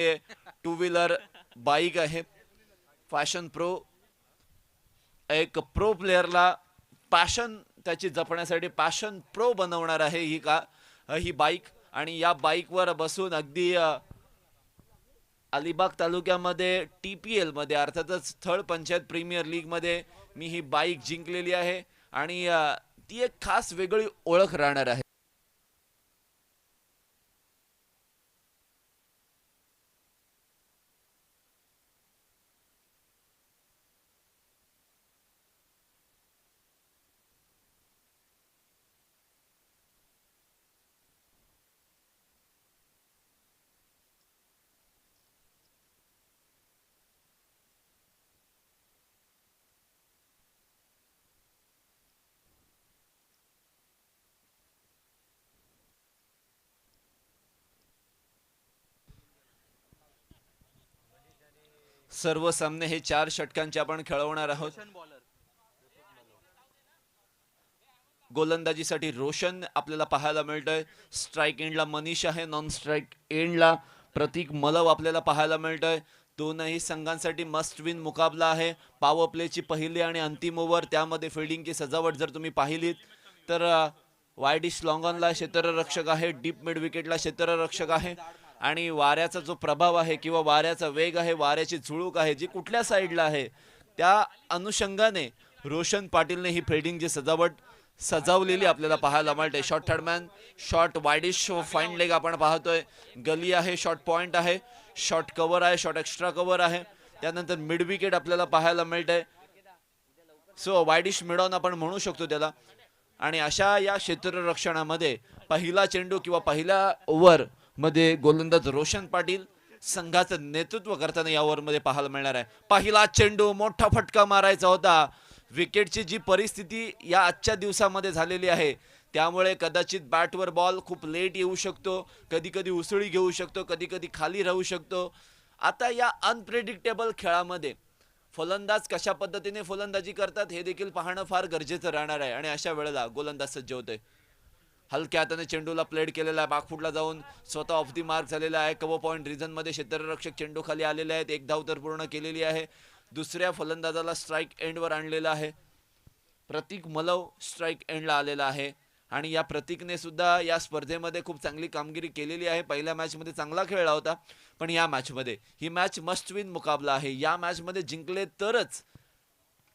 Two wheeler bike आहे fashion pro एक pro प्लेयरला passion त्याची जपण्यासाठी पॅशन प्रो बनवणार आहे ही बाईक आणि या बाईकवर बसून अगदी अलिबाग तालुक्यामध्ये TPL मध्ये अर्थातच थर्ड पंचायत प्रीमियर लीग मध्ये मी ही बाईक जिंकलेली आहे आणि ती एक खास वेगळी ओळख राहणार आहे. सर्व सामने हे 4 षटकांचे आपण खेळवणार आहोत. गोलंदाजीसाठी रोशन आपल्याला पाहायला मिळतोय. स्ट्राइक एंडला मनीष आहे. नॉन स्ट्राइक एंडला प्रतीक मलव आपल्याला पाहायला मिळतोय. दोनही संघांसाठी मस्ट विन मुकाबला आहे. पॉवर प्लेची पहिली आणि अंतिम ओव्हर त्यामध्ये फिल्डिंगची सजावट जर तुम्ही पाहिलीत तर वायडिश लॉंगॉनला क्षेत्ररक्षक आहे. डीप मिड विकेटला क्षेत्ररक्षक आहे आणि वाऱ्याचा जो प्रभाव आहे किंवा वाऱ्याचा वेग आहे वाऱ्याची झुळूक आहे जी कुठल्या साईडला आहे त्या अनुषंगाने रोशन पाटीलने ही फिल्डिंगची सजावट सजावलेली आपल्याला पाहायला मिळते. Short third man short wide-ish fine leg आपण पाहतोय. गली आहे. शॉर्ट पॉइंट आहे. शॉर्ट कव्हर आहे. शॉर्ट एक्स्ट्रा कव्हर आहे. त्यानंतर मिड विकेट आपल्याला पाहायला मिळते. सो वायडिश मिड ऑन आपण म्हणू शकतो त्याला. आणि अशा या क्षेत्ररक्षणामध्ये पहिला चेंडू किंवा पहिल्या ओव्हर मध्ये गोलंदाज रोशन पाटील संघाचं नेतृत्व करताना या ओव्हर मध्ये पाहायला मिळणार आहे. पहिला चेंडू मोठा फटका मारायचा होता. विकेटची जी परिस्थिती या आजच्या दिवसामध्ये झालेली आहे त्यामुळे कदाचित बॅटवर बॉल खूप लेट येऊ शकतो. कधी कधी उसळी घेऊ शकतो. कधी कधी खाली राहू शकतो. आता या अनप्रेडिक्टेबल खेळामध्ये फलंदाज कशा पद्धतीने फलंदाजी करतात हे देखील पाहणं फार गरजेचं राहणार आहे. आणि अशा वेळेला गोलंदाज सज्ज होतोय. हलक्या हाताने चेंडूला प्लेड केलेला आहे. बाकफुटला जाऊन स्वतः ऑफ दी मार्क झालेला आहे. कव्हर पॉइंट रिजन मध्ये क्षेत्ररक्षक चेंडू खाली आलेले आहेत. एक धाव तर पूर्ण केलेली आहे. दुसऱ्या फलंदाजाला स्ट्राइक एंडवर आणलेला आहे. प्रतीक मलव स्ट्राइक एंडला आलेला आहे आणि या प्रतीकने सुद्धा या स्पर्धेमध्ये खूप चांगली कामगिरी केलेली आहे. पहिल्या मॅच मध्ये चांगला खेळला होता पण या मॅच मध्ये ही मॅच मस्ट विन मुकाबला आहे. या मॅच मध्ये जिंकले तरच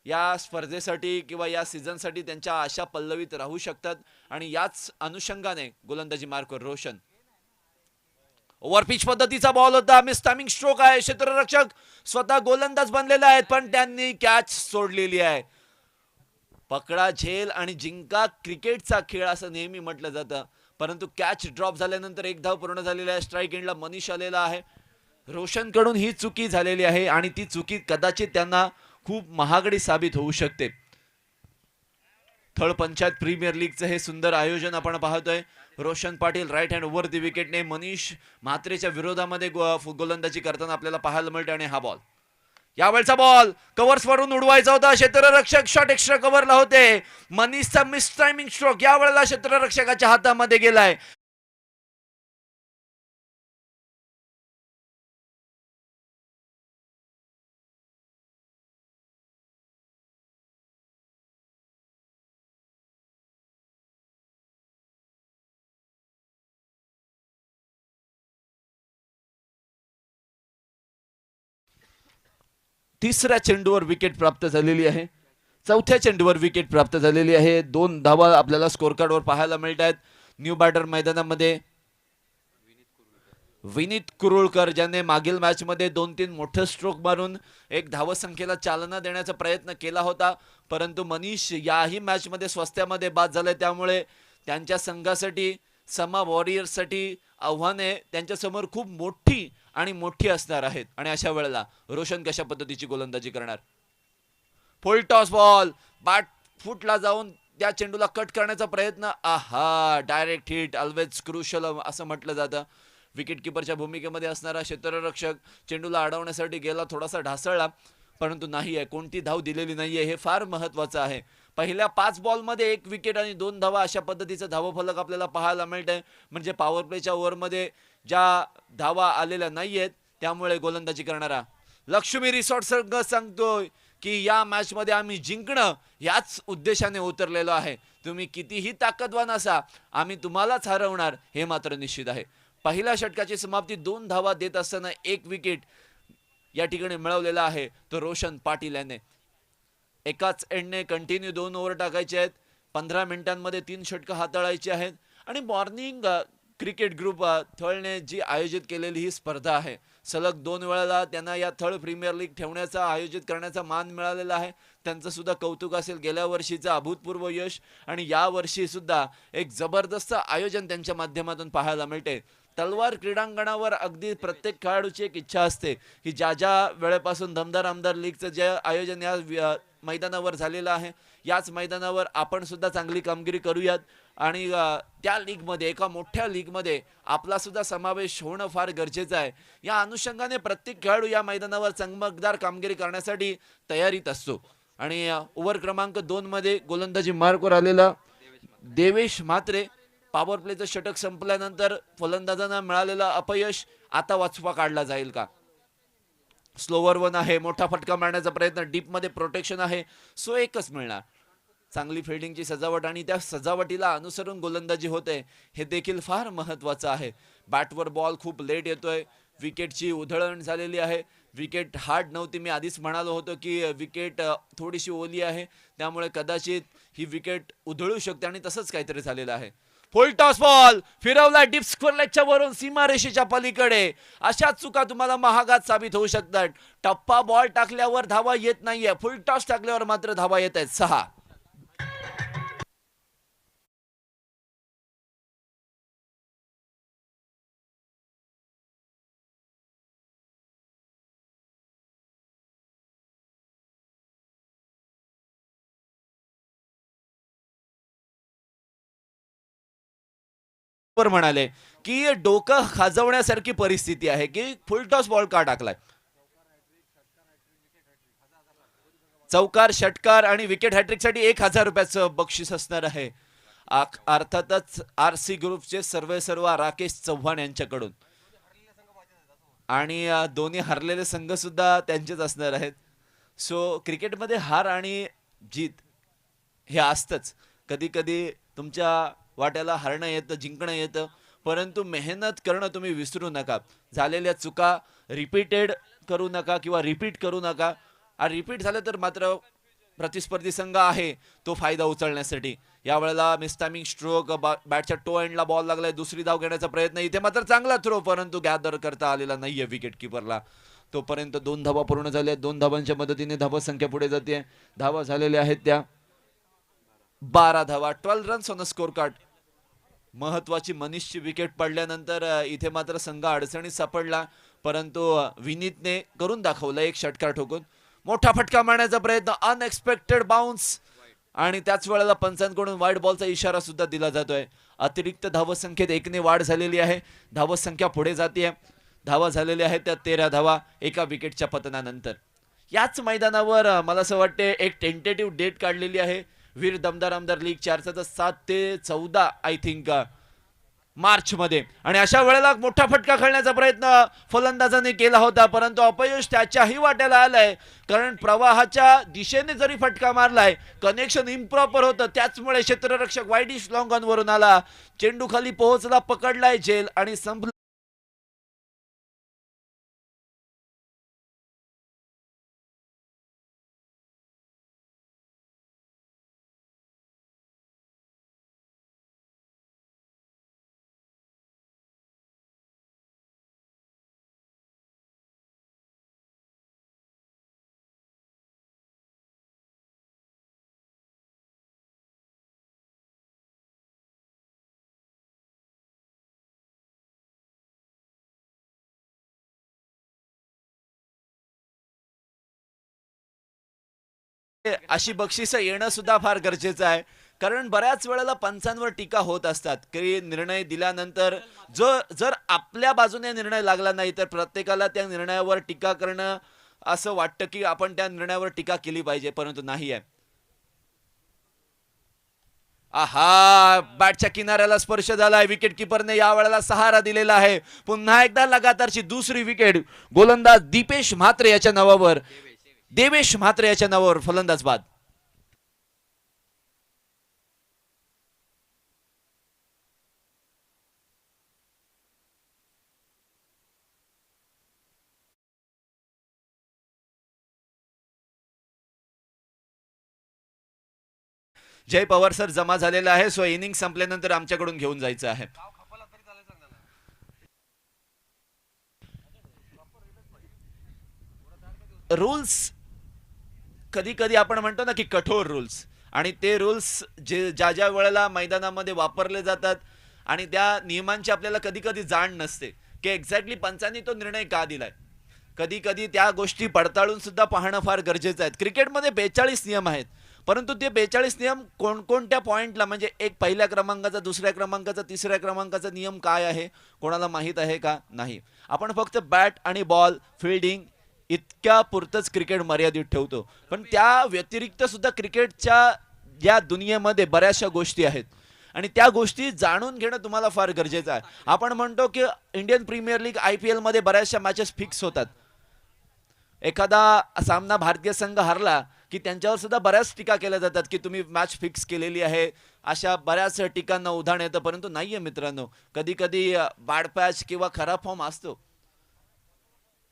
या स्पर्धेसाठी किंवा या सीझनसाठी त्यांच्या आशा पल्लवीत राहू शकतात. आणि याच अनुषंगाने गोलंदाजी मार्कवर रोशन ओव्हर पिच पद्धतीचा बॉल होता. मिस टायमिंग स्ट्रोक आहे. क्षेत्ररक्षक स्वतः गोलंदाज बनलेले आहेत पण त्यांनी कॅच सोडलेली आहे. पकडा झेल आणि जिंका क्रिकेटचा खेळ असं नेहमी म्हटलं जातं परंतु कॅच ड्रॉप झाल्यानंतर एक धाव पूर्ण झालेला आहे. स्ट्राइक एंडला मनीष आलेला आहे. रोशन कडून ही चुकी झालेली आहे आणि ती चुकी कदाचित त्यांना खूप महागडी साबित होऊ शकते. थर्ड पंचायत प्रीमियर लीगचं हे सुंदर आयोजन आपण पाहतोय. Roshan Patil right hand over the विकेटने मनीष म्हात्रेच्या विरोधामध्ये गोलंदाजी करताना आपल्याला पाहायला मिळते. आणि हा बॉल यावेळचा बॉल कव्हर्स वरून उडवायचा होता. क्षेत्ररक्षक शॉट एक्स्ट्रा कव्हरला होते. मनीषचा मिस टायमिंग स्ट्रोक यावेळेला क्षेत्ररक्षकाच्या हातामध्ये गेलाय. तिसऱ्या चेंडूवर विकेट प्राप्त झालेली आहे. चौथ्या चेंडूवर विकेट प्राप्त झालेली आहे. 2 धावा आपल्याला स्कोर कार्डवर पाहायला मिळत आहेत. न्यू बॅटर मैदानामध्ये विनीत कुरुळकर ज्याने मागील मॅच मध्ये 2-3 मोठे स्ट्रोक मारून एक धावसंख्येला चालना देण्याचा प्रयत्न केला होता परंतु मनीष याही मॅच मध्ये स्वस्त्यामध्ये बाद झाले. त्यामुळे त्यांच्या संघासाठी समा वॉरियर्ससाठी आव्हाने त्यांच्यासमोर खूप मोठी असणार आहेत. आणि अशा वेळेला रोशन कशा पद्धतीची गोलंदाजी करणार. फुल टॉस बॉल बॅट फुटला जाऊन त्या चेंडूला कट करण्याचा प्रयत्न. आहा डायरेक्ट हिट ऑलवेज क्रुशल असं म्हटलं जातं. विकेट किपरच्या भूमिकेमध्ये असणारा क्षेत्ररक्षक चेंडूला अडवण्यासाठी गेला. थोडासा ढासळला परंतु नाही आहे. कोणती धाव दिलेली नाहीये हे फार महत्त्वाचं आहे. पहिल्या 5 बॉलमध्ये 1 विकेट आणि 2 धावा अशा पद्धतीचं धावफलक आपल्याला पाहायला मिळतंय. म्हणजे पॉवर प्लेच्या ओव्हरमध्ये ज्या धावा आलेल्या नाहीयेत त्यामुळे गोलंदाजी करणारा लक्ष्मी रिसॉर्ट संघ सांगतोय की या मॅच मध्ये आम्ही जिंकणं याच उद्देशाने उतरलेलो आहे. तुम्ही कितीही ताकदवान असा, आम्ही तुम्हालाच हरवणार हे मात्र निश्चित आहे. पहिल्या षटकाची समाप्ती 2 धावा देत असताना 1 विकेट या ठिकाणी मिळवलेला आहे तो रोशन पाटील याने. एकाच एंडने कंटिन्यू 2 ओव्हर टाकायचे आहेत. 15 मिनिटांमध्ये 3 षटकं हाताळायची आहेत. आणि मॉर्निंग क्रिकेट ग्रुप थळने जी आयोजित केलेली ही स्पर्धा आहे, सलग 2 वेळेला त्यांना या थळ प्रीमियर लीग ठेवण्याचा आयोजित करण्याचा मान मिळालेला आहे. त्यांचं सुद्धा कौतुक असेल. गेल्या वर्षीचं अभूतपूर्व यश आणि या वर्षी सुद्धा एक जबरदस्त आयोजन त्यांच्या माध्यमातून पाहायला मिळते. तलवार क्रीडांगणावर अगदी प्रत्येक खेळाडूची एक इच्छा असते की ज्या ज्या वेळेपासून दमदार आमदार लीगचं जे आयोजन या मैदानावर झालेलं आहे, याच मैदानावर आपण सुद्धा चांगली कामगिरी करूयात आणि त्या लीगमध्ये, एका मोठ्या लीगमध्ये आपला सुद्धा समावेश होणं फार गरजेचं आहे. या अनुषंगाने प्रत्येक खेळाडू या मैदानावर चमकदार कामगिरी करण्यासाठी तयारीत असतो. आणि ओव्हर क्रमांक 2 मध्ये गोलंदाजी मार्कवर आलेला देवेश म्हात्रे, पॉवर प्लेचं षटक संपल्यानंतर फलंदाजांना मिळालेला अपयश आता वाचवा काढला जाईल का? स्लोवर 1 आहे, मोठा फटका मारण्याचा प्रयत्न, डीप मध्ये प्रोटेक्शन आहे, सो एकच मिळणार. चांगली फिल्डिंगची सजावट आणि त्या सजावटीला अनुसरून गोलंदाजी होते हे देखील फार महत्त्वाचं आहे. बॅटवर बॉल खूप लेट येतोय, विकेटची उधळण झालेली आहे. विकेट हार्ड नव्हती, मी आधीच म्हणालो होतो की विकेट थोडीशी ओली आहे, त्यामुळे कदाचित ही विकेट उधळू शकते आणि तसंच काहीतरी झालेलं आहे. फुल टॉस बॉल फिरवला डीप स्क्वेअर लेगच्या वरून सीमारेषेच्या पलीकडे. अशा चुका तुम्हाला महागात साबित होऊ शकतात. टप्पा बॉल टाकल्यावर धावा येत नाहीये, फुल टॉस टाकल्यावर मात्र धावा येत आहेत 6. म्हणाले की डोकं खाजवण्यासारखी परिस्थिती आहे की फुल टॉस बॉल का टाकलाय. चौकार, षटकार आणि विकेट हॅट्रिक साठी 1000 रुपयाचं बक्षीस असणार आहे. अर्थातच आरसी ग्रुपचे सर्व राकेश चव्हाण यांच्याकडून. आणि दोन्ही हरलेले संघ सुद्धा त्यांचेच असणार आहेत. सो क्रिकेटमध्ये हार आणि जीत हे असतंच. कधी कधी तुमच्या वाट्याला हरणं येतं, जिंकणं येतं, परंतु मेहनत करणं तुम्ही विसरू नका. झालेल्या चुका रिपीटेड करू नका किंवा रिपीट करू नका. रिपीट झालं तर मात्र प्रतिस्पर्धी संघ आहे तो फायदा उचलण्यासाठी. यावेळेला मिस्टामिंग स्ट्रोक, बॅटच्या टो एंडला बॉल लागलाय, दुसरी धाव घेण्याचा प्रयत्न, इथे मात्र चांगला थ्रो परंतु गॅदर करता आलेला नाहीये विकेट किपरला. तोपर्यंत 2 धावा पूर्ण झाल्या. 2 धावांच्या मदतीने धावा संख्या पुढे जाते. धावा झालेल्या आहेत त्या 12 धावा, 12 runs on the score card. महत्वाची मनीषची विकेट पडल्यानंतर इथे मात्र संघ अडचणीत सापडला, परंतु विनीतने करून दाखवलं एक षटकार ठोकून. मोठा फटका मारण्याचा प्रयत्न, अनएक्सपेक्टेड बाउन्स आणि त्याच वेळेला पंचांकडून वाईड बॉलचा इशारा सुद्धा दिला जातोय. अतिरिक्त धावसंख्येत 1 ने वाढ झालेली आहे. धावसंख्या पुढे जाते. धावा झालेल्या आहेत त्या 13 धावा एका विकेटच्या पतनानंतर. याच मैदानावर मला असं वाटते एक टेंटेटिव्ह डेट काढलेली आहे वीर दमदार आमदार लीग 4चा 7 ते 14 आय थिंक मार्च मध्ये. आणि अशा वेळेला मोठा फटका खेळण्याचा प्रयत्न फलंदाजाने केला होता, परंतु अपयश त्याच्याही वाट्याला आलंय. कारण प्रवाहाच्या दिशेने जरी फटका मारलाय, कनेक्शन इम्प्रॉपर होतं, त्याचमुळे क्षेत्ररक्षक वाईडिश लॉंग ऑन वरून आला, चेंडू खाली पोहोचला, पकडलाय झेल आणि संपला. अशी बक्षिस येणं सुद्धा फार गरजेचं आहे. कारण बऱ्याच वेळेला पंचांवर टीका होत असतात की निर्णय दिल्यानंतर जर आपल्या बाजूने निर्णय लागला नाही तर प्रत्येकाला त्या निर्णयावर टीका करणं असं वाटतं की आपण त्या निर्णयावर टीका केली पाहिजे, परंतु नाही आहे. आहा, बॅटच्या किनाऱ्याला स्पर्श झालाय. विकेट किपरने या वेळेला सहारा दिलेला आहे. पुन्हा एकदा लगातारची दुसरी विकेट. गोलंदाज दीपेश म्हात्रे याच्या नावावर, देवेश म्हात्रे याच्या नावावर फलंदाज बाद. जय पवार सर जमा झालेला आहे. सो इनिंग संपल्यानंतर आमच्याकडून घेऊन जायचं आहे. रूल्स कधी कधी आपण म्हणतो ना की कठोर रूल्स, आणि ते रूल्स जे ज्या ज्या वेळेला मैदानामध्ये वापरले जातात आणि त्या नियमांची आपल्याला कधी कधी जाण नसते की एक्झॅक्टली पंचांनी तो निर्णय का दिलाय. कधी कधी त्या गोष्टी पडताळून सुद्धा पाहणं फार गरजेचं आहे. क्रिकेटमध्ये 42 नियम आहेत, परंतु ते 42 नियम कोणकोणत्या पॉइंटला, म्हणजे एक पहिल्या क्रमांकाचा, दुसऱ्या क्रमांकाचा, तिसऱ्या क्रमांकाचा नियम काय आहे कोणाला माहीत आहे का? नाही. आपण फक्त बॅट आणि बॉल, फिल्डिंग इतक्या पुरतच क्रिकेट मर्यादित ठेवतो. पण त्या व्यतिरिक्त सुद्धा क्रिकेटच्या या दुनियेमध्ये बऱ्याचशा गोष्टी आहेत आणि त्या गोष्टी जाणून घेणं तुम्हाला फार गरजेचं आहे. आपण म्हणतो की इंडियन प्रीमियर लीग, IPL मध्ये बऱ्याचशा मॅचेस फिक्स होतात. एखादा सामना भारतीय संघ हरला की त्यांच्यावर सुद्धा बऱ्याच टीका केल्या जातात की तुम्ही मॅच फिक्स केलेली आहे. अशा बऱ्याच टीकांना उदाहरण येतं, परंतु नाहीये मित्रांनो. कधी कधी बॅड पॅच किंवा खराब फॉर्म असतो.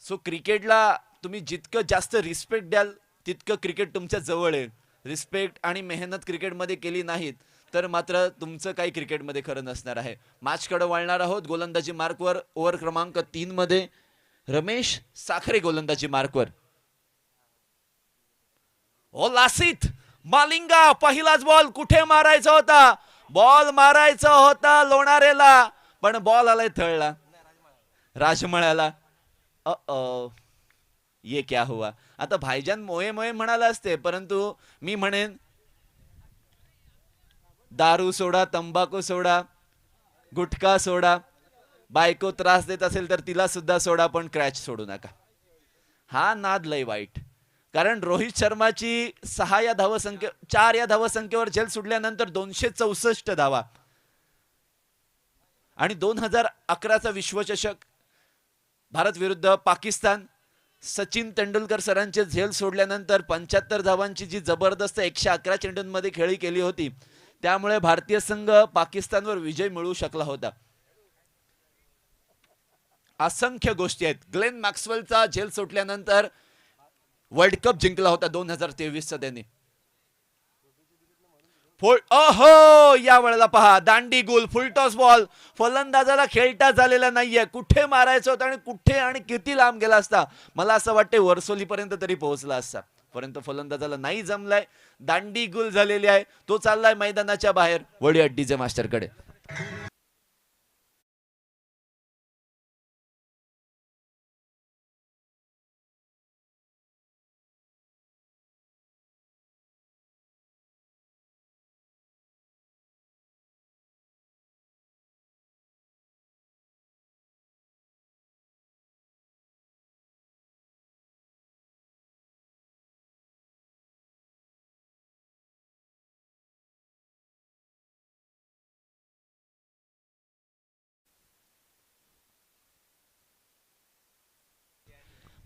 सो क्रिकेटला तुम्ही जितकं जास्त रिस्पेक्ट द्याल तितकं क्रिकेट तुमच्या जवळ येईल. रिस्पेक्ट आणि मेहनत क्रिकेटमध्ये केली नाहीत तर मात्र तुमचं काही क्रिकेटमध्ये खरं नसणार आहे. मॅचकडे वळणार आहोत. गोलंदाजी मार्कवर ओव्हर क्रमांक 3 मध्ये रमेश साखरे गोलंदाजी मार्कवर. ओ लासित मालिंगा, पहिलाच बॉल कुठे मारायचा होता? बॉल मारायचा होता लोणारेला, पण बॉल आलाय थळला, राजमळ्याला. ये क्या हुआ? आता भाईजान मोये मोये म्हणाला असते, परंतु मी म्हणेन दारू सोडा, तंबाखू सोडा, गुटखा सोडा, बायको त्रास देत असेल तर तिला सुद्धा सोडा, पण क्रॅच सोडू नका. हा नाद लय वाईट. कारण रोहित शर्माची 4 या धावसंख्येवर झेल सुटल्यानंतर 264 धावा आणि 2011चा विश्वचषक भारत विरुद्ध पाकिस्तान, सचिन तेंडुलकर सरांचे झेल सोडल्यानंतर 75 धावांची जी जबरदस्त 111 चेंडूंमध्ये खेळी केली होती, त्यामुळे भारतीय संघ पाकिस्तानवर विजय मिळवू शकला होता. असंख्य गोष्टी आहेत. ग्लेन मॅक्सवेलचा झेल सुटल्यानंतर वर्ल्ड कप जिंकला होता 2023 चा त्यांनी. ओहो, या वेळेला पहा दांडी गुल, फुलटॉस बॉल. फलंदाजाला खेळता झालेला नाहीये. कुठे मारायचं होतं आणि कुठे आणि किती लांब गेला असता? मला असं वाटते वर्सोली पर्यंत तरी पोहोचला असता, परंतु फलंदाजाला नाही जमलाय. दांडी गुल झालेली आहे. तो चाललाय मैदानाच्या बाहेर. वळूया डीजे मास्टरकडे.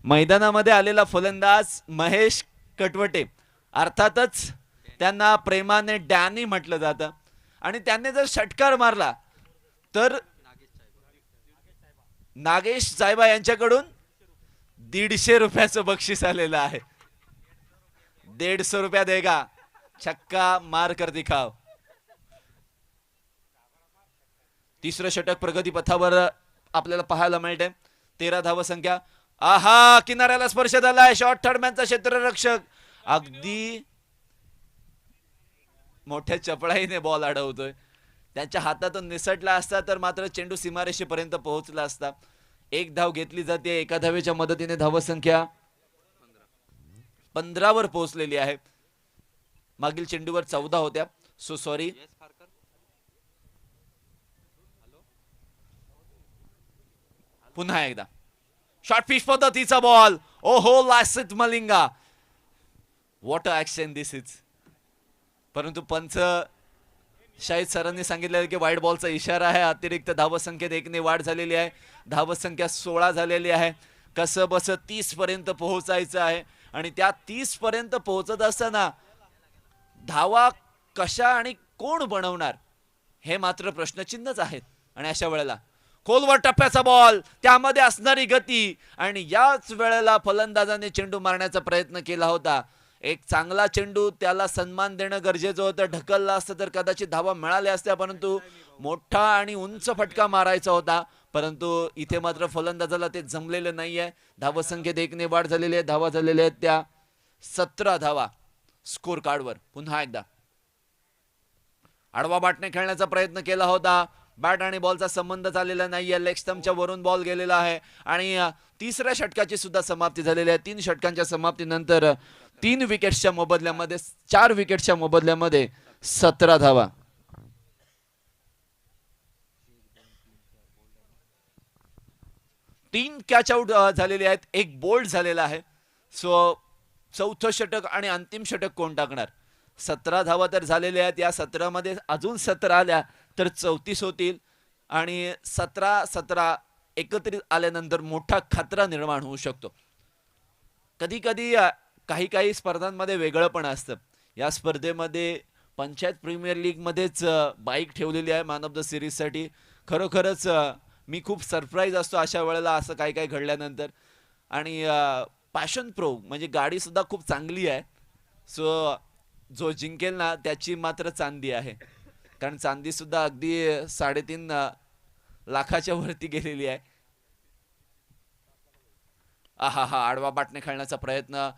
मैदानामध्ये आलेला फलंदाज महेश कटवटे, अर्थातच त्यांना प्रेमाने डॅनी म्हटलं जातं, आणि त्यांनी जर षटकार मारला तर नागेश साहेबा यांच्याकडून 150 रुपयाचं बक्षीस आलेलं आहे. 150 रुपया देगा, छक्का मार कर दिखाव. तिसरं षटक प्रगती पथावर आपल्याला पाहायला मिळते. 13 धावसंख्या. आहा, किनाऱ्याला स्पर्श झालाय. शॉर्ट थर्डमॅनचा क्षेत्ररक्षक अगदी मोठ्या चपळाईने बॉल अडवतोय. त्यांच्या हातातून निसटला असता तर मात्र चेंडू सीमारेषेपर्यंत पोहोचला असता. एक धाव घेतली जाते. एका धावेच्या मदतीने धावसंख्या 15 वर पोहोचलेली आहे. मागील चेंडूवर 14 होत्या. So sorry. पुन्हा एकदा शॉर्ट पिच पद्धतीचा बॉल. ओहो, Lasith Malinga, what a action this is. परंतु पंच शाहिद सरांनी सांगितलेलं की व्हाईट बॉलचा इशारा आहे. अतिरिक्त धावसंख्येत 1ने वाढ झालेली आहे. धावसंख्या 16 झालेली आहे. कसं बस 30 पर्यंत पोहोचायचं आहे आणि त्या 30 पर्यंत पोहोचत असताना धावा कशा आणि कोण बनवणार हे मात्र प्रश्नचिन्हच आहेत. आणि अशा वेळेला खोलवर टप्प्याचा बॉल, त्यामध्ये असणारी गती आणि याच वेळेला फलंदाजाने चेंडू मारण्याचा प्रयत्न केला होता. एक चांगला चेंडू, त्याला सन्मान देणं गरजेचं होतं. ढकलला असतं तर कदाचित धावा मिळाल्या असत्या, परंतु मोठा आणि उंच फटका मारायचा होता. परंतु इथे मात्र फलंदाजाला ते जमलेलं नाहीये. धावसंख्येत 1ने वाढ झालेली आहे. धावा झालेल्या आहेत त्या 17 धावा स्कोर कार्डवर. पुन्हा एकदा आडवा बाटने खेळण्याचा प्रयत्न केला होता. बॅट आणि बॉलचा संबंध झालेला नाहीये. लेग स्टंपच्या वरून बॉल गेलेला आहे आणि तिसऱ्या षटकाची सुद्धा समाप्ती झालेली आहे. 3 षटकांच्या समाप्तीनंतर 3 विकेट्सच्या मोबदल्यामध्ये 4 विकेट्सच्या मोबदल्यामध्ये 17 धावा. तीन कॅच आउट झालेले आहेत. एक बोल्ड झालेला आहे. सो चौथं षटक आणि अंतिम षटक कोण टाकणार? 17 धावा तर झालेल्या आहेत. या 17 मध्ये अजून 17 आल्या तर 34 होतील आणि 17-17 एकत्रित आल्यानंतर मोठा खतरा निर्माण होऊ शकतो. कधी कधी काही स्पर्धांमध्ये वेगळं पण असतं. या स्पर्धेमध्ये पंचायत प्रीमियर लीग मध्येच बाईक ठेवलेली आहे मॅन ऑफ द सिरीज साठी. खरोखरच मी खूप सरप्राईज असतो अशा वेळेला असं काही घडल्यानंतर. आणि पॅशन प्रो म्हणजे गाडी सुद्धा खूप चांगली आहे. सो जो जिंकेल ना त्याची मात्र चांदी आहे, कारण चांदी सुद्धा अगदी 3.5 लाखाच्या वरती गेलेली आहे. आहा हा आडवा बाटने खेळण्याचा प्रयत्न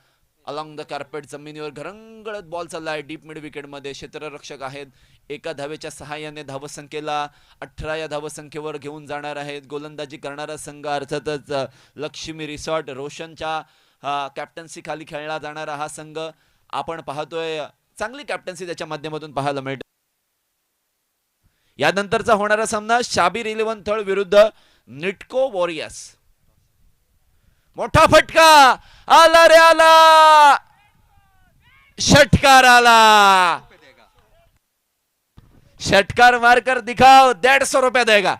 अलॉंग द कार्पेट, जमिनीवर घरंगळत बॉल चाललाय डीप मिड विकेट मध्ये. क्षेत्ररक्षक आहेत. एका धावेच्या सहाय्याने धावसंख्येला 18 या धावसंख्येवर घेऊन जाणार आहेत. गोलंदाजी करणारा संघ अर्थातच लक्ष्मी रिसॉर्ट रोशनच्या कॅप्टन्सी खाली खेळला जाणारा हा संघ. आपण पाहतोय चांगली कॅप्टन्सी त्याच्या माध्यमातून पाहायला मिळते. यानंतरचा होणारा सामना शाबीर 11 थळ विरुद्ध निटको वॉरियर्स. मोठा फटका आला रे आला, षटकार आला. षटकार मारकर दिखाओ, 150 रुपये देगा.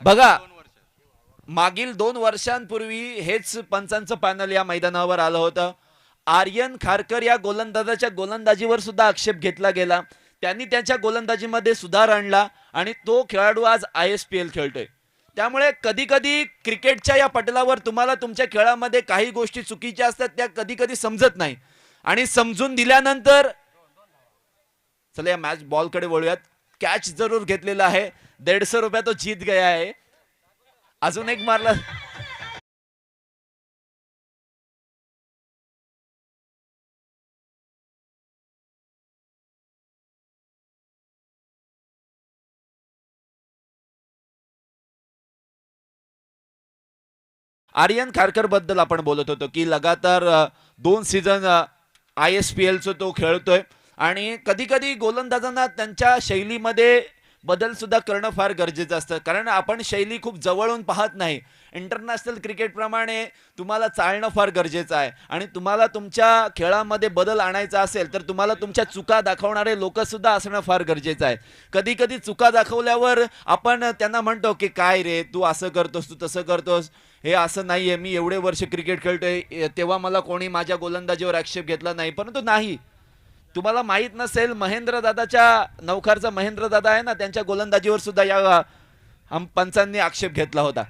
बघा मागील 2 वर्षांपूर्वी हेच पंचांचं पॅनल या मैदानावर आलं होतं. आर्यन खारकर या गोलंदाजाच्या गोलंदाजीवर सुद्धा आक्षेप घेतला गेला. त्यांनी त्यांच्या गोलंदाजीमध्ये सुधार आणला आणि तो खेळाडू आज ISPL खेळतोय. त्यामुळे कधी कधी क्रिकेटच्या या पटलावर तुम्हाला तुमच्या खेळामध्ये काही गोष्टी चुकीच्या असतात, त्या कधी कधी समजत नाही आणि समजून दिल्यानंतर. चला या मॅच बॉल कडे वळूयात. कॅच जरूर घेतलेला आहे, 150 रुपये तो जीत गया आहे. अजून एक मारला. आर्यन खारकर बद्दल आपण बोलत होतो की लगातार 2 सीझन ISPL चं तो खेळतोय आणि कधी कधी गोलंदाजांना त्यांच्या शैलीमध्ये बदल सुद्धा करणं फार गरजेचं असतं, कारण आपण शैली खूप जवळून पाहत नाही. इंटरनॅशनल क्रिकेट प्रमाणे तुम्हाला चालणं फार गरजेचं आहे आणि तुम्हाला तुमच्या खेळामध्ये बदल आणायचा असेल तर तुम्हाला तुमच्या चुका दाखवणारे लोक सुद्धा असणं फार गरजेचं आहे. कधी कधी चुका दाखवल्यावर आपण त्यांना म्हणतो की काय रे तू असं करतोस, तू तसं करतोस, हे असं नाहीये. मी एवढे वर्ष क्रिकेट खेळतोय तेव्हा मला कोणी माझ्या गोलंदाजीवर आक्षेप घेतला नाही. परंतु नाही, तुम्हाला माहित नसेल महेंद्र दादाच्या नौखारचा महेंद्र दादा आहे ना, त्यांच्या गोलंदाजीवर सुद्धा या पंचांनी आक्षेप घेतला होता.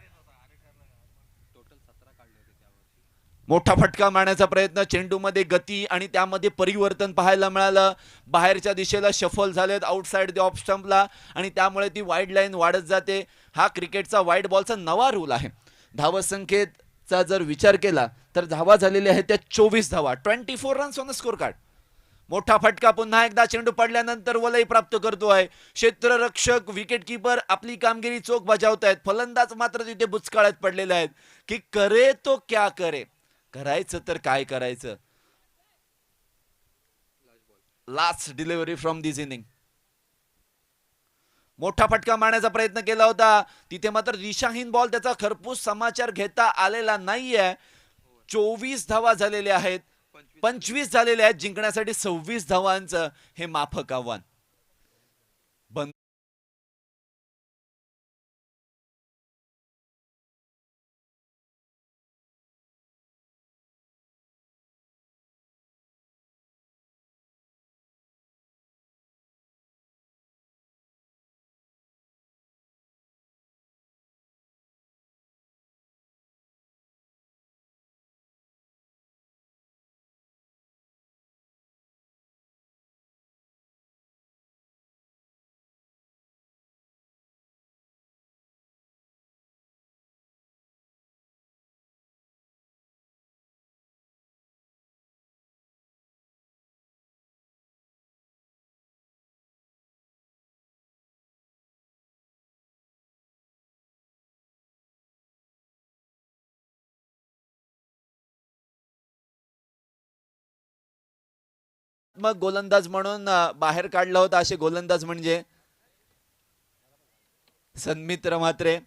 मोठा फटका मारण्याचा प्रयत्न, चेंडूमध्ये गती आणि त्यामध्ये परिवर्तन पाहायला मिळालं. बाहेरच्या दिशेला शफल झालेत आउटसाइड द ऑफ स्टंपला आणि त्यामुळे ती वाईड लाईन वाढत जाते. हा क्रिकेटचा वाईड बॉलचा नवा रूल आहे. धावसंख्येचा जर विचार केला तर धावा झालेल्या आहेत त्या 24 धावा, 24 runs on the score card. मोठा फटका, पुन्हा एकदा चेंडू पडल्यानंतर वलय प्राप्त करतोय. क्षेत्ररक्षक विकेट कीपर आपली कामगिरी चोख बजावतायत. फलंदाज मात्र तिथे बुचकाळ्यात पडलेले आहेत की करे तो क्या करे, करायचं तर काय करायचं. Last delivery from this inning. मोठा फटका मारण्याचा प्रयत्न केला होता तिथे, मात्र दिशाहीन बॉल, त्याचा खरपूस समाचार घेता आलेला नाहीये. 24 धावा झालेल्या आहेत, 25 झालेले आहेत. जिंकण्यासाठी 26 धावांचं हे माफक आव्हान. मग गोलंदाज म्हणून बाहेर काढला होता. असे गोलंदाज म्हणजे सन्मित्र म्हात्रे,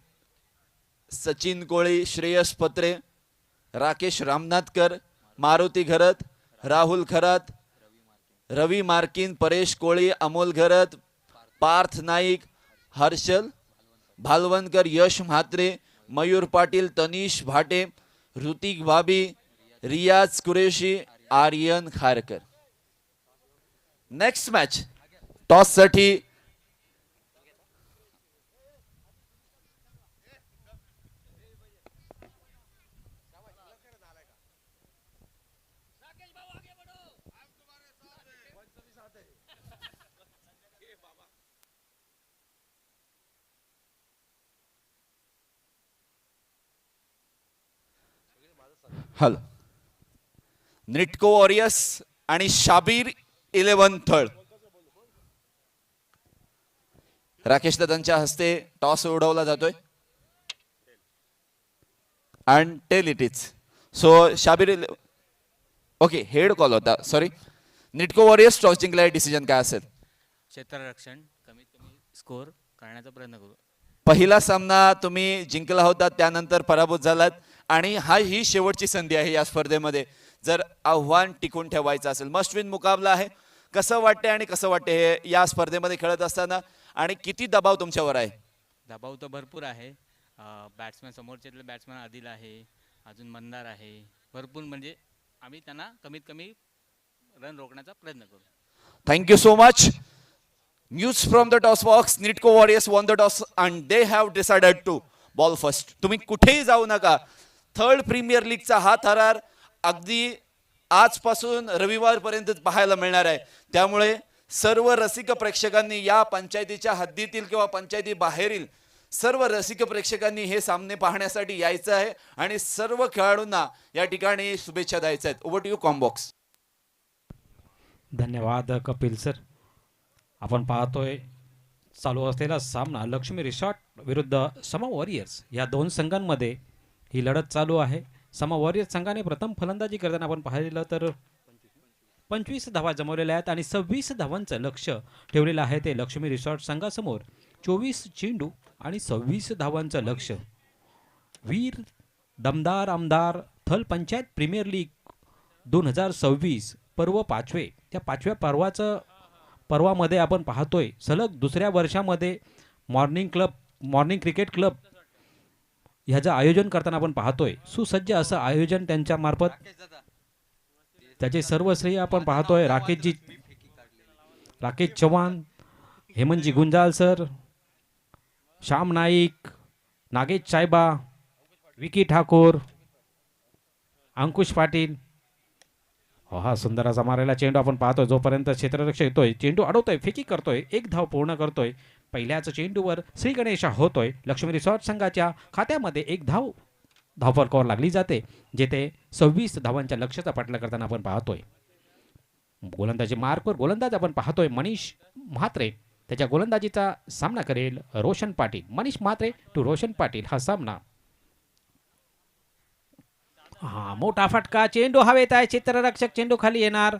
सचिन कोळी, श्रेयस पत्रे, राकेश रामनाथकर, मारुती घरत, राहुल खरात, रवी मार्किन, परेश कोळी, अमोल घरत, पार्थ नाईक, हर्षल भालवणकर, यश Mhatre, Mayur Patil, Tanish Bhate, Hrithik Bhabi, Riyaz Qureshi, Aryan Kharkar. Next match toss साठी हॅलो निटको वॉरियर्स आणि शाबीर 11 थळ. राकेश दादांच्या हस्ते टॉस उडवला जातोय and tail it is. So Shabir, okay head call होता, सॉरी. निटको वॉरियर्स टॉस जिंकला, डिसिजन काय असेल? क्षेत्ररक्षण कमीत कमी स्कोर करण्याचा प्रयत्न करू. पहिला सामना तुम्ही जिंकला होता, त्यानंतर पराभूत झालात आणि ही शेवटची संधी आहे या स्पर्धेमध्ये. जर आव्हान टिकून ठेवायचं असेल, मस्ट विन मुकाबला आहे. कसं वाटते आणि कसं वाटते हे या स्पर्धेमध्ये खेळत असताना, आणि किती दबाव तुमच्यावर आहे? दबाव तर भरपूर आहे. बॅट्समॅन, समोरचे बॅट्समॅन आदिल आहे, अजून मंदार आहे, भरपूर. म्हणजे आम्ही त्यांना कमीत कमी रन रोखण्याचा प्रयत्न करू. Thank you so much. News from the toss box, Nitco Warriors won the toss and they have decided to bowl first. तुम्ही कुठेही जाऊ नका. थर्ड प्रीमियर लीगचा हा थरार अगदी आजपासून रविवारपर्यंत पाहायला मिळणार आहे. त्यामुळे सर्व रसिक प्रेक्षकांनी, या पंचायतीच्या हद्दीतील किंवा पंचायती बाहेरील सर्व रसिक प्रेक्षकांनी हे सामने पाहण्यासाठी यायचं आहे आणि सर्व खेळाडूंना या ठिकाणी शुभेच्छा द्यायच्या आहेत. Over to you combox. धन्यवाद कपिल सर. आपण पाहतोय चालू असलेला सामना लक्ष्मी रिसॉर्ट विरुद्ध समा वॉरियर्स या दोन संघांमध्ये ही लढत चालू आहे. समा वॉरियर्स संघाने प्रथम फलंदाजी करताना आपण पाहिलं तर 25 धावा जमवलेल्या आहेत आणि 26 धावांचं लक्ष ठेवलेलं आहे ते लक्ष्मी रिसॉर्ट संघासमोर. 24 चेंडू आणि 26 धावांचं लक्ष. वीर दमदार आमदार थल पंचायत प्रीमियर लीग 2026 पर्व 5वे. त्या 5व्या पर्वामध्ये आपण पाहतोय सलग दुसऱ्या वर्षामध्ये मॉर्निंग क्रिकेट क्लब ह्याचं आयोजन करताना आपण पाहतोय. सुसज्ज असं आयोजन त्यांच्या मार्फत, त्याचे सर्व श्रेय आपण पाहतोय राकेश चव्हाण, हेमंतजी गुंजाल सर, श्याम नाईक, नागेश साहेबा, विकी ठाकूर, अंकुश पाटील. हा सुंदर असा मारायला चेंडू आपण पाहतोय. जोपर्यंत क्षेत्ररक्षक येतोय, चेंडू अडवतोय, फेकी करतोय, एक धाव पूर्ण करतोय. पहिल्याच चेंडूवर श्री गणेश होतोय. लक्ष्मी रिसॉर्ट संघाच्या खात्यामध्ये एक धावफलकावर लागली जाते, जेथे 26 धावांच्या लक्ष्याचा पाठलाग करताना आपण पाहतोय. गोलंदाजी मार्कवर गोलंदाज आपण पाहतोय मनीष म्हात्रे. त्याच्या गोलंदाजीचा सामना करेल रोशन पाटील. मनीष म्हात्रे टू रोशन पाटील हा सामना. मोठा फटका, चेंडू हवेत आहे. क्षेत्ररक्षक चेंडू खाली येणार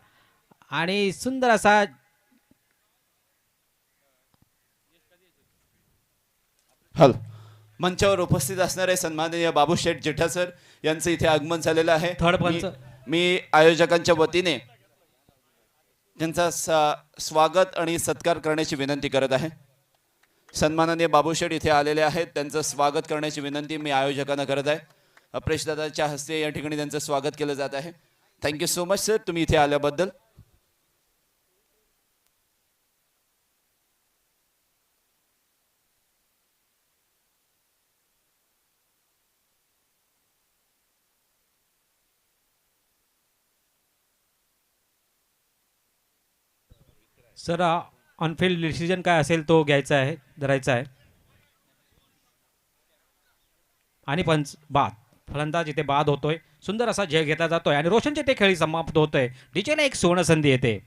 आणि सुंदर असा हल मंचावर उपस्थित असणारे सन्माननीय बाबूशेठ जेठा सर यांचं इथे आगमन झालेलं आहे. थर्ड पंच. मी आयोजकांच्या वतीने त्यांचा स्वागत आणि सत्कार करण्याची विनंती करत आहे. सन्माननीय बाबूशेठ इथे आलेले आहेत, त्यांचं स्वागत करण्याची विनंती मी आयोजकांना करत आहे. अप्रेशदादाच्या हस्ते या ठिकाणी त्यांचं स्वागत केलं जात आहे. थँक्यू सो मच सर, तुम्ही इथे आल्याबद्दल. सर ऑनफिल्ड डिसिजन काय असेल तो घ्यायचा आहे, धरायचा आहे. आणि पंच बाद, फलंदाज इथे बाद होतोय. सुंदर असा झेल घेतला जातोय आणि रोशनचे ते खेळी समाप्त होतोय. डीजेला एक सुवर्ण संधी येते.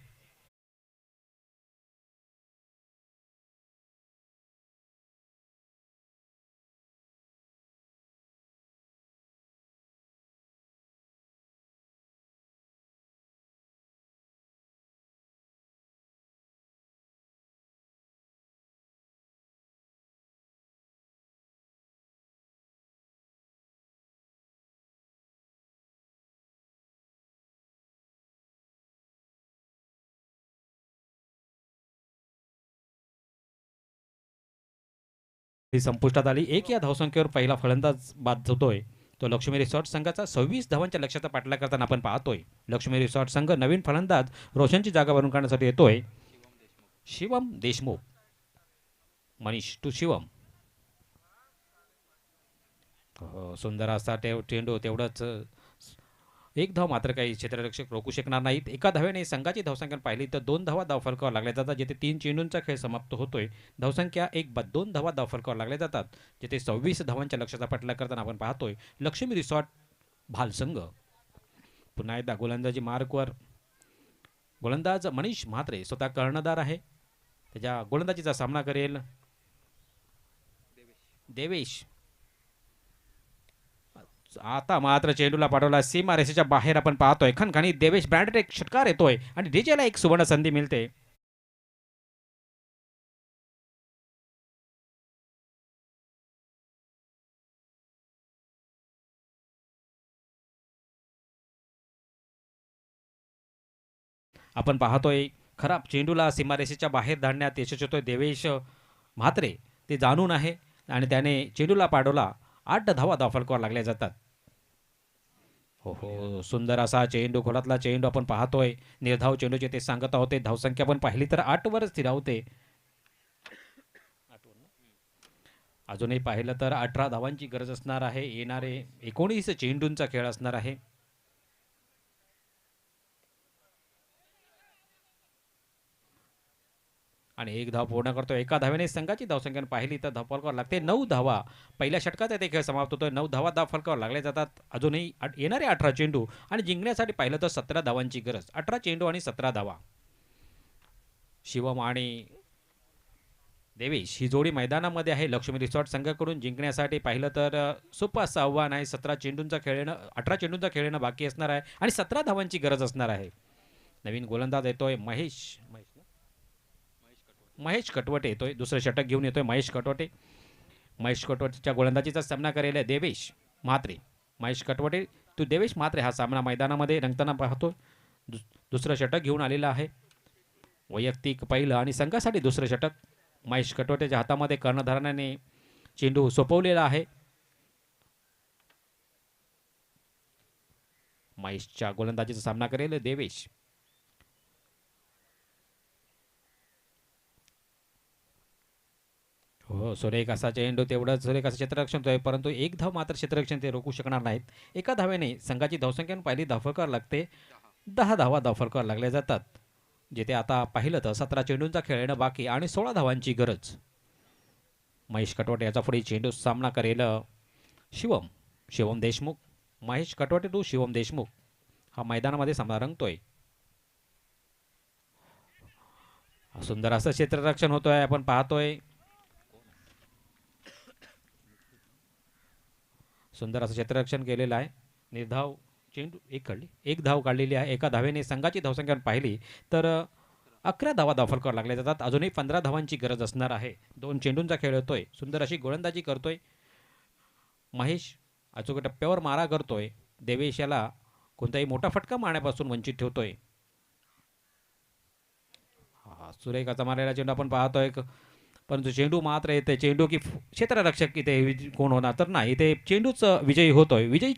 ही संपुष्टात आली. एक या धावसंख्येवर पहिला फलंदाज बाद होतोय. तो लक्ष्मी रिसॉर्ट संघाचा 26 धावांच्या लक्ष्याचा पाठलाग करताना आपण पाहतोय. लक्ष्मी रिसॉर्ट संघ नवीन फलंदाज रोशनची जागा भरून काढण्यासाठी येतोय. शिवम देशमुख. मनीष टू शिवम. सुंदर असा चेंडू, तेवढंच एक धाव मात्र काही क्षेत्ररक्षक रोखू शकणार नाहीत. एका धावेने संघाची धावसंख्या पाहिली तर 2 धावा धावफलकावर लागल्या जातात, जिथे 3 चेंडूंचा खेळ समाप्त होतोय. धावसंख्या 1-2 धावा धावफलकावर लागल्या जातात, जिथे 26 धावांच्या लक्ष्याचा पाठलाग करताना आपण पाहतोय लक्ष्मी रिसॉर्ट भालसंघ. पुन्हा एकदा गोलंदाजी मार्कवर गोलंदाज मनीष म्हात्रे स्वतः कर्णधार आहे. त्याच्या गोलंदाजीचा सामना करेल देवेश. आता मात्र चेंडूला पाठवला सीमा रेषेच्या बाहेर आपण पाहतोय. खणखणी देवेश ब्रँडेड एक षटकार येतोय आणि डीजेला एक सुवर्ण संधी मिळते. आपण पाहतोय खराब चेंडूला सीमारेषेच्या बाहेर धाडण्यात यशस्वी होतोय देवेश म्हात्रे. ते जाणून आहे आणि त्याने चेंडूला पाडवला. 8 धावा धावफलकावर लागल्या जातात. हो, सुंदर असा चेंडू, खोलातला चेंडू आपण पाहतोय. निर्धाव चेंडूचे ते सांगत होते. धावसंख्या पण पाहिली तर 8 वरच स्थिरावते. अजूनही पाहिलं तर 18 धावांची गरज असणार आहे. येणारे 19 चेंडूंचा खेळ असणार आहे. आणि 1 धाव पूर्ण करतो. एका धावेने संघाची धावसंख्या पाहिली तर धावफलकावर लागते 9 धावा. पहिल्या षटकात ते खेळ समाप्त होतोय. 9 धावा धावफलकावर लागले जातात. अजूनही येणारे 18 चेंडू आणि जिंकण्यासाठी पाहिलं तर 17 धावांची गरज. 18 चेंडू आणि 17 धावा. शिवम आणि देवेश ही जोडी मैदानामध्ये आहे. लक्ष्मी रिसॉर्ट संघाकडून जिंकण्यासाठी पाहिलं तर सोपं असं आव्हान आहे. 17 चेंडूंचा खेळणं, 18 चेंडूंचा खेळणं बाकी असणार आहे आणि 17 धावांची गरज असणार आहे. नवीन गोलंदाज येतोय महेश कटवटे येतोय. दुसरं षटक घेऊन येतोय महेश कटवटे. महेश कटवटेच्या गोलंदाजीचा सामना करेल देवेश म्हात्रे. महेश कटवटे तो देवेश म्हात्रे हा सामना मैदानामध्ये रंगताना पाहतो. दुसरं षटक घेऊन आलेला आहे. वैयक्तिक पहिलं आणि संघासाठी दुसरं षटक. महेश कटवटेच्या हातामध्ये कर्णधाराने चेंडू सोपवलेला आहे. महेशच्या गोलंदाजीचा सामना करेल देवेश. हो, सुरेख असा चेंडू, तेवढंच सुरेख असं क्षेत्ररक्षण होतोय, परंतु 1 धाव मात्र क्षेत्ररक्षण ते रोखू शकणार नाहीत. एका धावेने संघाची धावसंख्या पहिली धावफलकावर लागते. 10 धावा धावफलकावर लागल्या जातात, जिथे आता पाहिलं तर 17 चेंडूंचा खेळ येणं बाकी आणि 16 धावांची गरज. महेश कटवटे याचा पुढे चेंडू सामना करेल शिवम देशमुख. महेश कटवटे टू शिवम देशमुख हा मैदानामध्ये सामना रंगतोय. सुंदर असं क्षेत्ररक्षण होतोय, आपण पाहतोय. सुंदर असं क्षेत्ररक्षण केलेलं आहे. निर्धाव चेंडू एक काढली, एक धाव काढलेली आहे. एका धावेने संघाची धावसंख्या पाहिली तर 11 धावा धावफलकावर लागल्या जातात. अजूनही 15 धावांची गरज असणार आहे. 2 चेंडूंचा खेळ होतोय. सुंदर अशी गोलंदाजी करतोय महेश. अचूक टप्प्यावर मारा करतोय. देवेश याला कोणताही मोठा फटका मारण्यापासून वंचित ठेवतोय. सुरेख असा मारलेला चेंडू आपण पाहतोय, परंतु चेंडू मात्र येते. चेंडू की क्षेत्ररक्षक इथे कोण होणार तर नाही, इथे चेंडूच विजयी होतोय.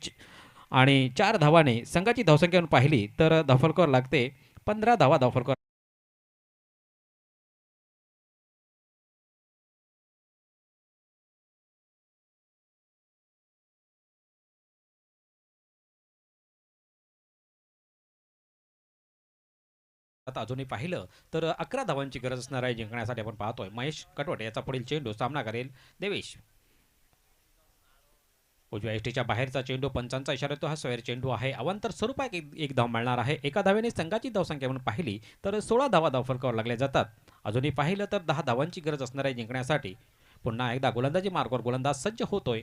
आणि 4 धावाने संघाची धावसंख्या पाहिली तर धावफलकावर लागते 15 धावा धावफलकावर. आता अजूनही पाहिलं तर 11 धावांची गरज असणार आहे जिंकण्यासाठी. आपण पाहतोय महेश कटवटे याचा पुढील चेंडू सामना करेल देवेश. उजव्या एसटीच्या बाहेरचा चेंडू, पंचांचा इशारा येतो. हा स्क्वेअर चेंडू आहे. अवांतर स्वरूपात एक धाव मिळणार आहे. एका धावेने संघाची धावसंख्या म्हणून पाहिली तर 16 धावा धावफलकावर लागल्या जातात. अजूनही पाहिलं तर 10 धावांची गरज असणार आहे जिंकण्यासाठी. पुन्हा एकदा गोलंदाजी मार्गावर गोलंदाज सज्ज होतोय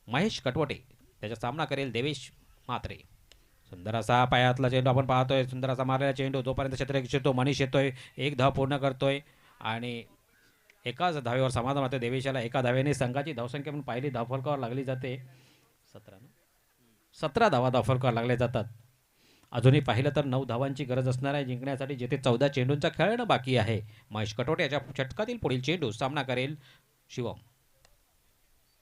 महेश कटवटे. त्याचा सामना करेल देवेश म्हात्रे. सुंदर असा पायातला चेंडू आपण पाहतोय. सुंदर असा मारलेला चेंडू, जोपर्यंत क्षेत्ररक्षक येतो मनीष येतोय, एक धाव पूर्ण करतोय आणि एकाच धावेवर समाधान होते देवेशाला. एका धावेने संघाची धावसंख्या पण पाहिली धावफलकावर लागली जाते. 17 धावा धावफलकावर लागल्या जातात. अजूनही पाहिलं तर 9 धावांची गरज असणार आहे जिंकण्यासाठी, जेथे 14 चेंडूंचा खेळणं बाकी आहे. महेश कटोटे याच्या षटकातील पुढील चेंडू सामना करेल शिवम.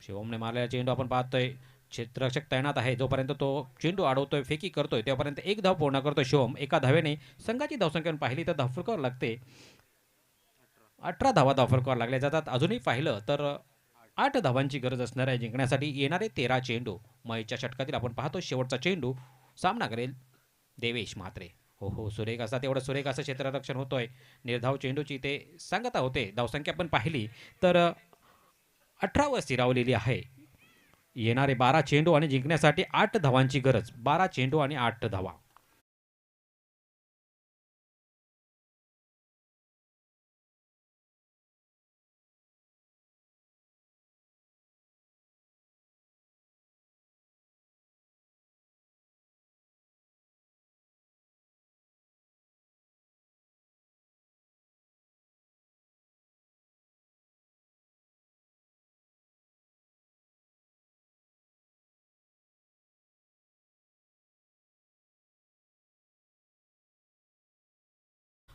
शिवमने मारलेला चेंडू आपण पाहतोय. क्षेत्ररक्षक तैनात आहे. जोपर्यंत तो चेंडू अडवतोय, फेकी करतोय, तेव्हापर्यंत एक धाव पूर्ण करतोय शिवम. एका धावेने संघाची धावसंख्या पाहिली तर धावफलकावर लागते 18 धावा धावफलकावर लागल्या जातात. अजूनही पाहिलं तर 8 धावांची गरज असणार आहे जिंकण्यासाठी. येणारे 13 चेंडू महेशच्या षटकातील आपण पाहतो. शेवटचा चेंडू सामना करेल देवेश म्हात्रे. हो सुरेख असा, तेवढं सुरेख असं क्षेत्ररक्षण होतोय. निर्धाव चेंडूची ते सांगता होते. धावसंख्या पण पाहिली तर 18 वर स्थिरावलेली आहे. येणारे 12 चेंडू आणि जिंकण्यासाठी 8 धावांची गरज. 12 चेंडू आणि 8 धावा.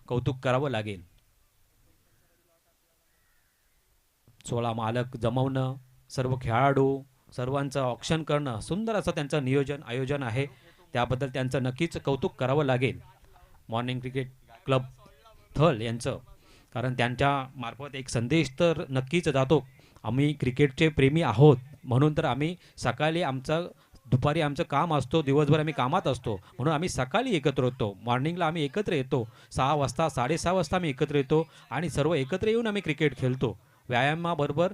कौतुक करावं लागेल. 16 मालक जमवणं, सर्व खेळाडू सर्वांचं ऑक्शन करणं, सुंदर असं त्यांचं नियोजन आयोजन आहे. त्याबद्दल त्यांचं नक्कीच कौतुक करावं लागेल मॉर्निंग क्रिकेट क्लब थल यांचं. कारण त्यांच्या मार्फत एक संदेश तर नक्कीच जातो. आम्ही क्रिकेटचे प्रेमी आहोत म्हणून तर आम्ही सकाळी दुपारी आमचं काम असतो, दिवसभर आम्ही कामात असतो, म्हणून आम्ही सकाळी एकत्र येतो. मॉर्निंगला आम्ही एकत्र येतो. 6 वाजता 6:30 वाजता आम्ही एकत्र येतो आणि सर्व एकत्र येऊन आम्ही क्रिकेट खेळतो. व्यायामाबरोबर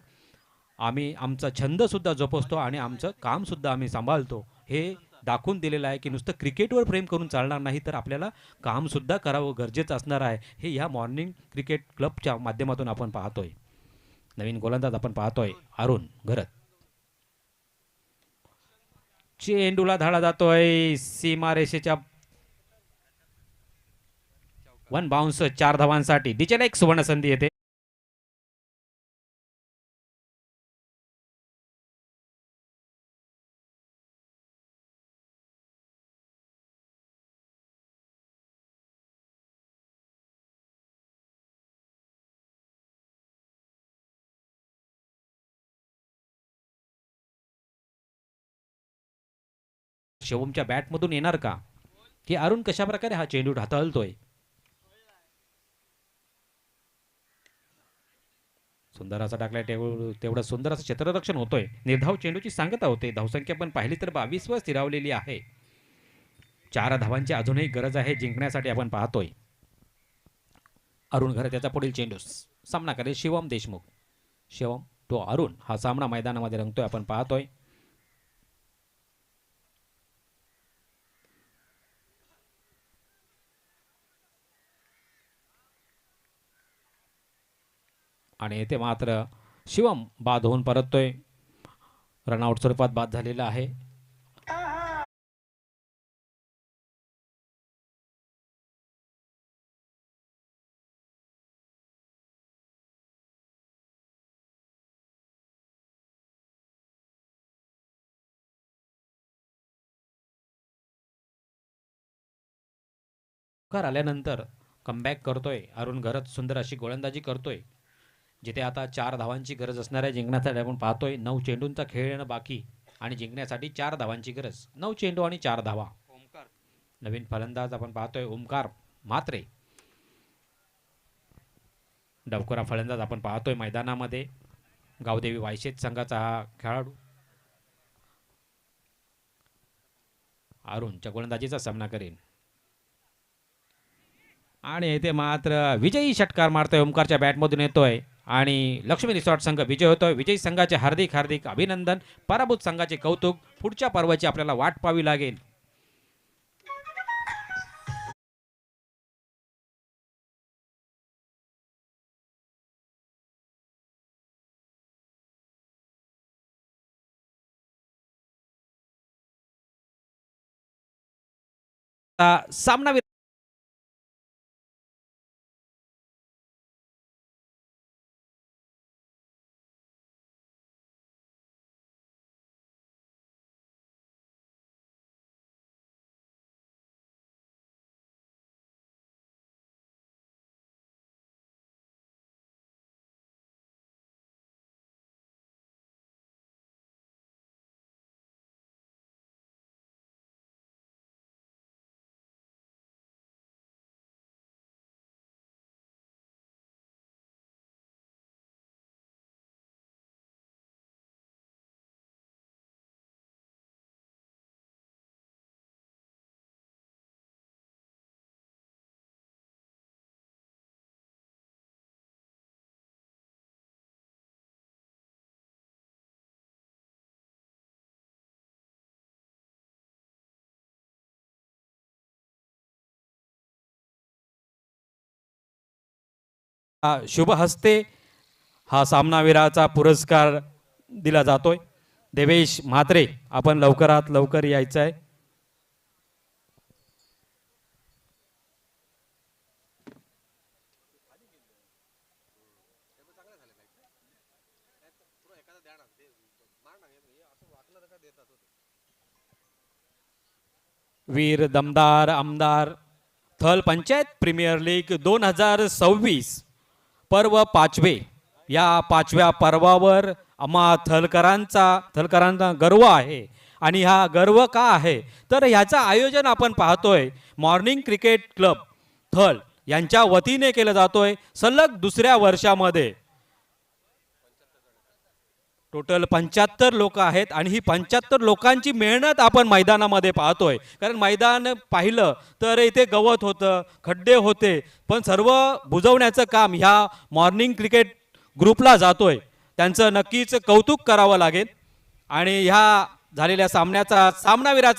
आम्ही आमचा छंदसुद्धा जोपासतो आणि आमचं कामसुद्धा आम्ही सांभाळतो. हे दाखवून दिलेलं आहे की नुसतं क्रिकेटवर प्रेम करून चालणार नाही, तर आपल्याला कामसुद्धा करावं गरजेचं असणार आहे. हे ह्या मॉर्निंग क्रिकेट क्लबच्या माध्यमातून आपण पाहतोय. नवीन गोलंदाज आपण पाहतोय अरुण घरत. चेंडूला धाडा जातोय सीमारेषेच्या 1 बाउन्स. 4 धावांसाठी दिचेला एक सुवर्ण संधी येते. शिवमच्या बॅटमधून येणार का, की अरुण कशा प्रकारे हा चेंडू हाताळतोय. सुंदर असा टाकलाय. तेवढं सुंदर असं क्षेत्ररक्षण होतोय. निर्धाव चेंडूची सांगता होते. धावसंख्या पण पाहिली तर 22 वर स्थिरावलेली आहे. 4 धावांची अजूनही गरज आहे जिंकण्यासाठी. आपण पाहतोय अरुण घरत त्याचा पुढील चेंडू सामना करेल शिवम देशमुख. शिवम तो अरुण हा सामना मैदानामध्ये रंगतोय. आपण पाहतोय आणि येथे मात्र शिवम बाद होऊन परततोय. रनआउट स्वरूपात बाद झालेला आहे. कार आल्यानंतर कमबॅक करतोय अरुण घरत, सुंदर अशी गोलंदाजी करतोय. जिथे आता 4 धावांची गरज असणार आहे जिंकण्यासाठी. आपण पाहतोय 9 चेंडूंचा खेळ येणं बाकी आणि जिंकण्यासाठी 4 धावांची गरज. 9 चेंडू आणि 4 धावा. नवीन फलंदाज आपण पाहतोय ओमकार म्हात्रे. डावखोरा फलंदाज आपण पाहतोय मैदानामध्ये. गावदेवी वायशेत संघाचा हा खेळाडू. अरुणच्या गोलंदाजीचा सामना करेल आणि येथे मात्र विजयी षटकार मारतोय. ओमकारच्या बॅटमधून येतोय आणि लक्ष्मी रिसॉर्ट संघ विजय होतोय. विजयी संघाचे हार्दिक हार्दिक अभिनंदन. पराभूत संघाचे कौतुक. पुढच्या पर्वाची आपल्याला वाट पाहावी लागेल. सामना शुभ हस्ते हा सामनावीराचा पुरस्कार दिला जातोय. देवेश म्हात्रे आपण लवकरात लवकर यायचं आहे. वीर दमदार आमदार थल पंचायत प्रीमियर लीग 2026 पर्व 5वे. या 5व्या पर्वावर आम्हा थलकरांचा गर्व आहे. आणि हा गर्व का आहे तर ह्याचं आयोजन आपण पाहतोय मॉर्निंग क्रिकेट क्लब थल यांच्या वतीने केलं जातोय सलग दुसऱ्या वर्षामध्ये. टोटल 75 लोक आहेत आणि ही 75 लोकांची मेहनत आपण मैदानामध्ये पाहतोय. कारण मैदान पाहिलं तर इथे गवत होतं, खड्डे होते, पण सर्व बुजवण्याचं काम ह्या मॉर्निंग क्रिकेट ग्रुपला जातोय. त्यांचं नक्कीच कौतुक करावं लागेल. आणि ह्या झालेल्या सामन्याचा सामनावीराचा